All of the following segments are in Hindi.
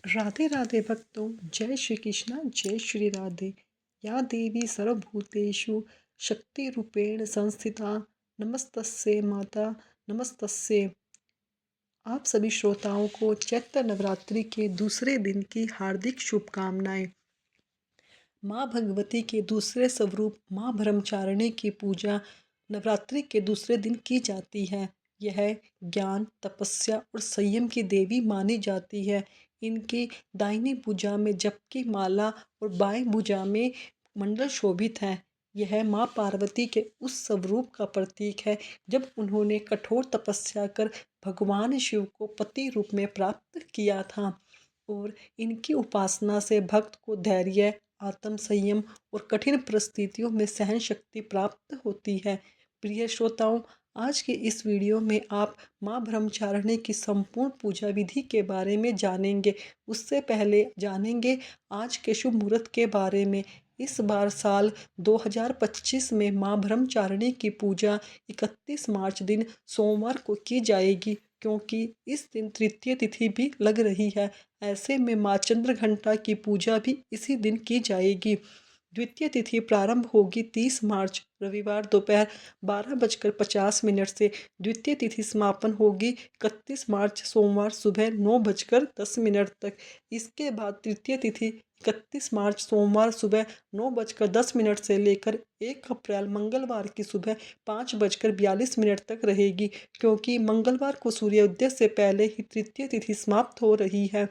राधे राधे भक्तों, जय श्री कृष्णा, जय श्री राधे। या देवी सर्वभूतेषु शक्ति रूपेण संस्थिता, नमस्तस्यै माता, नमस्तस्यै। आप सभी श्रोताओं को चैत्र नवरात्रि के दूसरे दिन की हार्दिक शुभकामनाएं। माँ भगवती के दूसरे स्वरूप माँ ब्रह्मचारिणी की पूजा नवरात्रि के दूसरे दिन की जाती है। यह ज्ञान, तपस्या और संयम की देवी मानी जाती है। इनकी दाहिनी भुजा में जप की माला और बाएं भुजा में मंडल शोभित है। यह माँ पार्वती के उस स्वरूप का प्रतीक है जब उन्होंने कठोर तपस्या कर भगवान शिव को पति रूप में प्राप्त किया था। और इनकी उपासना से भक्त को धैर्य, आत्म संयम और कठिन परिस्थितियों में सहन शक्ति प्राप्त होती है। प्रिय श्रोताओं, आज के इस वीडियो में आप माँ ब्रह्मचारिणी की संपूर्ण पूजा विधि के बारे में जानेंगे। उससे पहले जानेंगे आज के शुभ मुहूर्त के बारे में। इस बार साल 2025 में माँ ब्रह्मचारिणी की पूजा 31 मार्च दिन सोमवार को की जाएगी, क्योंकि इस दिन तृतीय तिथि भी लग रही है। ऐसे में माँ चंद्रघंटा की पूजा भी इसी दिन की जाएगी। द्वितीय तिथि प्रारंभ होगी 30 मार्च रविवार दोपहर 12:50 से। द्वितीय तिथि समापन होगी 31 मार्च सोमवार सुबह 9:10 तक। इसके बाद तृतीय तिथि 31 मार्च सोमवार सुबह 9:10 से लेकर 1 अप्रैल मंगलवार की सुबह 5:42 तक रहेगी, क्योंकि मंगलवार को सूर्योदय से पहले ही तृतीय तिथि समाप्त हो रही है।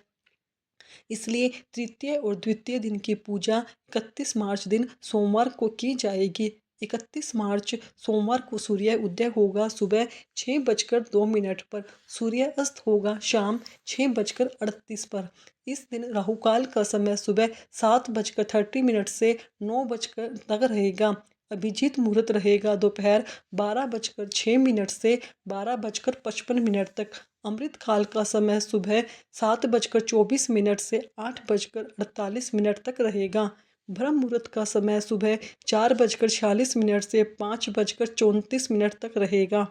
इसलिए तृतीय और द्वितीय दिन की पूजा 31 मार्च दिन सोमवार को की जाएगी। 31 मार्च सोमवार को सूर्य उदय होगा सुबह 6:02 पर। सूर्य अस्त होगा शाम 6:38 पर। इस दिन राहुकाल का समय सुबह 7:30 से 9 तक रहेगा। अभिजीत मुहूर्त रहेगा दोपहर 12:06 से 12:55 तक। अमृत काल का समय सुबह 7:24 से 8:48 तक रहेगा। ब्रह्म मुहूर्त का समय सुबह 4:46 से 5:34 तक रहेगा।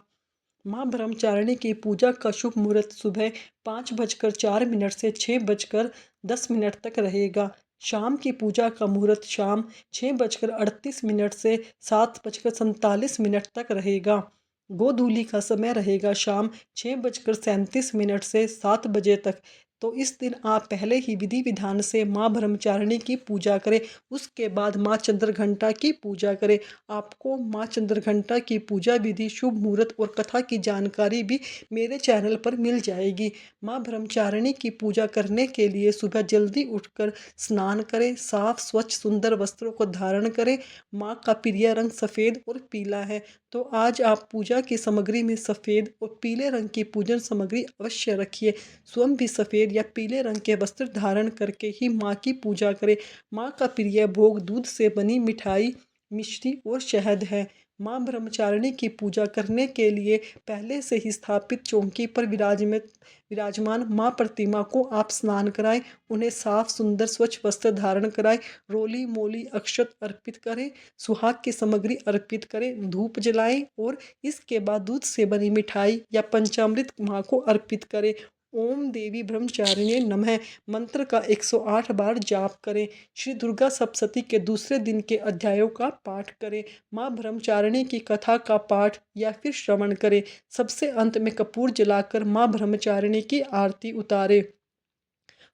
माँ ब्रह्मचारिणी की पूजा का शुभ मुहूर्त सुबह 5:04 से 6:10 तक रहेगा। शाम की पूजा का मुहूर्त शाम 6:38 से 7:47 तक रहेगा। गोधूली का समय रहेगा शाम 6:37 से 7 बजे तक। तो इस दिन आप पहले ही विधि विधान से माँ ब्रह्मचारिणी की पूजा करें, उसके बाद माँ चंद्रघंटा की पूजा करें। आपको माँ चंद्रघंटा की पूजा विधि, शुभ मुहूर्त और कथा की जानकारी भी मेरे चैनल पर मिल जाएगी। माँ ब्रह्मचारिणी की पूजा करने के लिए सुबह जल्दी उठकर स्नान करें, साफ स्वच्छ सुंदर वस्त्रों को धारण करें। माँ का प्रिय रंग सफ़ेद और पीला है, तो आज आप पूजा की सामग्री में सफ़ेद और पीले रंग की पूजन सामग्री अवश्य रखिए। स्वयं भी सफ़ेद या पीले रंग के वस्त्र धारण करके ही माँ की पूजा करें। माँ का प्रिय भोग दूध से बनी मिठाई, मिश्री और शहद है। माँ ब्रह्मचारिणी की पूजा करने के लिए पहले से ही स्थापित चौकी पर विराजमान माँ प्रतिमा को आप स्नान कराएं, उन्हें साफ सुंदर स्वच्छ वस्त्र धारण कराएं, रोली मोली अक्षत अर्पित करें, सुहाग की सामग्री अर्पित करें, धूप जलाएं और इसके बाद दूध से बनी मिठाई या पंचामृत माँ को अर्पित करें। ओम देवी ब्रह्मचारिणी नमः मंत्र का 108 बार जाप करें। श्री दुर्गा सप्तशती के दूसरे दिन के अध्यायों का पाठ करें। माँ ब्रह्मचारिणी की कथा का पाठ या फिर श्रवण करें। सबसे अंत में कपूर जलाकर माँ ब्रह्मचारिणी की आरती उतारें।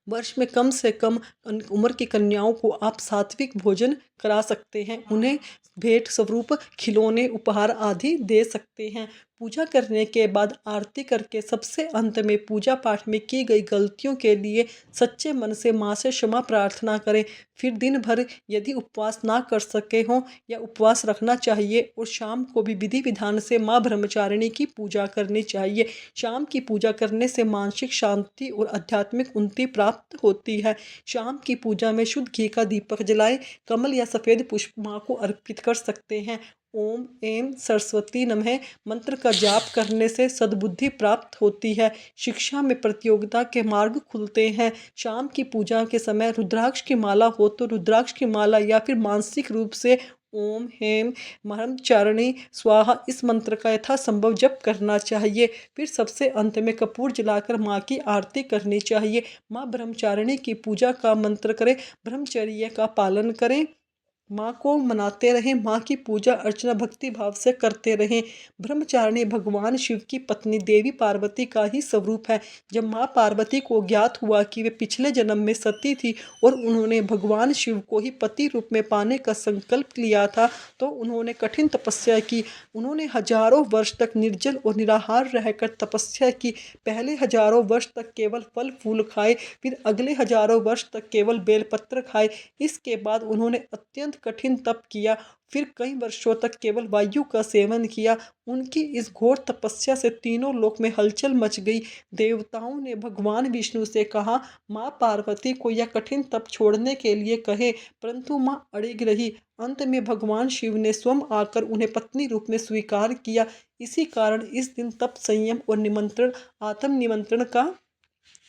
वर्ष में कम से कम उम्र की कन्याओं को आप सात्विक भोजन करा सकते हैं, उन्हें भेंट स्वरूप खिलौने उपहार आदि दे सकते हैं। पूजा करने के बाद आरती करके सबसे अंत में पूजा पाठ में की गई गलतियों के लिए सच्चे मन से माँ से क्षमा प्रार्थना करें। फिर दिन भर यदि उपवास ना कर सके हों या उपवास रखना चाहिए, और शाम को भी विधि विधान से माँ ब्रह्मचारिणी की पूजा करनी चाहिए। शाम की पूजा करने से मानसिक शांति और आध्यात्मिक उन्नति प्राप्त होती है। शाम की पूजा में शुद्ध घी का दीपक जलाएं, कमल या सफ़ेद पुष्प माँ को अर्पित कर सकते हैं। ओम ऐं सरस्वती नमः मंत्र का जाप करने से सद्बुद्धि प्राप्त होती है, शिक्षा में प्रतियोगिता के मार्ग खुलते हैं। शाम की पूजा के समय रुद्राक्ष की माला हो तो रुद्राक्ष की माला या फिर मानसिक रूप से ओम हेम ब्रह्मचारिणी स्वाहा इस मंत्र का यथासंभव जप करना चाहिए। फिर सबसे अंत में कपूर जलाकर माँ की आरती करनी चाहिए। माँ ब्रह्मचारिणी की पूजा का मंत्र करें, ब्रह्मचर्य का पालन करें, माँ को मनाते रहें, माँ की पूजा अर्चना भक्ति भाव से करते रहें। ब्रह्मचारिणी भगवान शिव की पत्नी देवी पार्वती का ही स्वरूप है। जब माँ पार्वती को ज्ञात हुआ कि वे पिछले जन्म में सती थी और उन्होंने भगवान शिव को ही पति रूप में पाने का संकल्प लिया था, तो उन्होंने कठिन तपस्या की। उन्होंने हजारों वर्ष तक निर्जल और निराहार रहकर तपस्या की। पहले हजारों वर्ष तक केवल फल फूल खाए, फिर अगले हजारों वर्ष तक केवल बेलपत्र खाए। इसके बाद उन्होंने अत्यंत कठिन तप किया, फिर कई वर्षों तक केवल वायु का सेवन किया। उनकी इस घोर तपस्या से तीनों लोक में हलचल मच गई। देवताओं ने भगवान विष्णु से कहा माँ पार्वती को यह कठिन तप छोड़ने के लिए कहे, परंतु माँ अड़िग रही। अंत में भगवान शिव ने स्वयं आकर उन्हें पत्नी रूप में स्वीकार किया। इसी कारण इस दिन तप, संयम और निमंत्रण, आत्म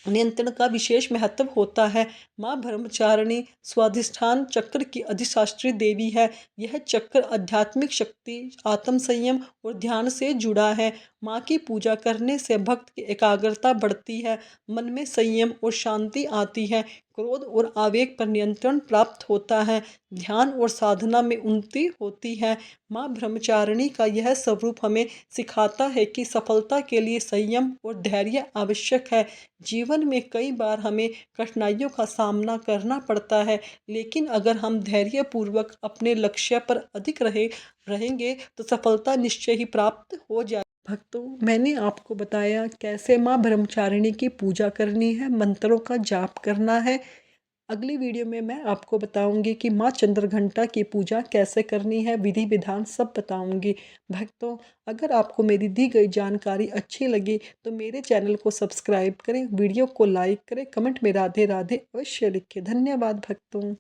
नियंत्रण का विशेष महत्व होता है। माँ ब्रह्मचारिणी स्वाधिष्ठान चक्र की अधिशास्त्री देवी है। यह चक्र आध्यात्मिक शक्ति, आत्म संयम और ध्यान से जुड़ा है। माँ की पूजा करने से भक्त की एकाग्रता बढ़ती है, मन में संयम और शांति आती है, क्रोध और आवेग पर नियंत्रण प्राप्त होता है, ध्यान और साधना में उन्नति होती है। माँ ब्रह्मचारिणी का यह स्वरूप हमें सिखाता है कि सफलता के लिए संयम और धैर्य आवश्यक है। जीवन में कई बार हमें कठिनाइयों का सामना करना पड़ता है, लेकिन अगर हम धैर्यपूर्वक अपने लक्ष्य पर अधिक रहेंगे तो सफलता निश्चय ही प्राप्त हो जाए। भक्तों, मैंने आपको बताया कैसे माँ ब्रह्मचारिणी की पूजा करनी है, मंत्रों का जाप करना है। अगली वीडियो में मैं आपको बताऊंगी कि माँ चंद्रघंटा की पूजा कैसे करनी है, विधि विधान सब बताऊंगी। भक्तों, अगर आपको मेरी दी गई जानकारी अच्छी लगी तो मेरे चैनल को सब्सक्राइब करें, वीडियो को लाइक करें, कमेंट में राधे राधे अवश्य लिखें। धन्यवाद भक्तों।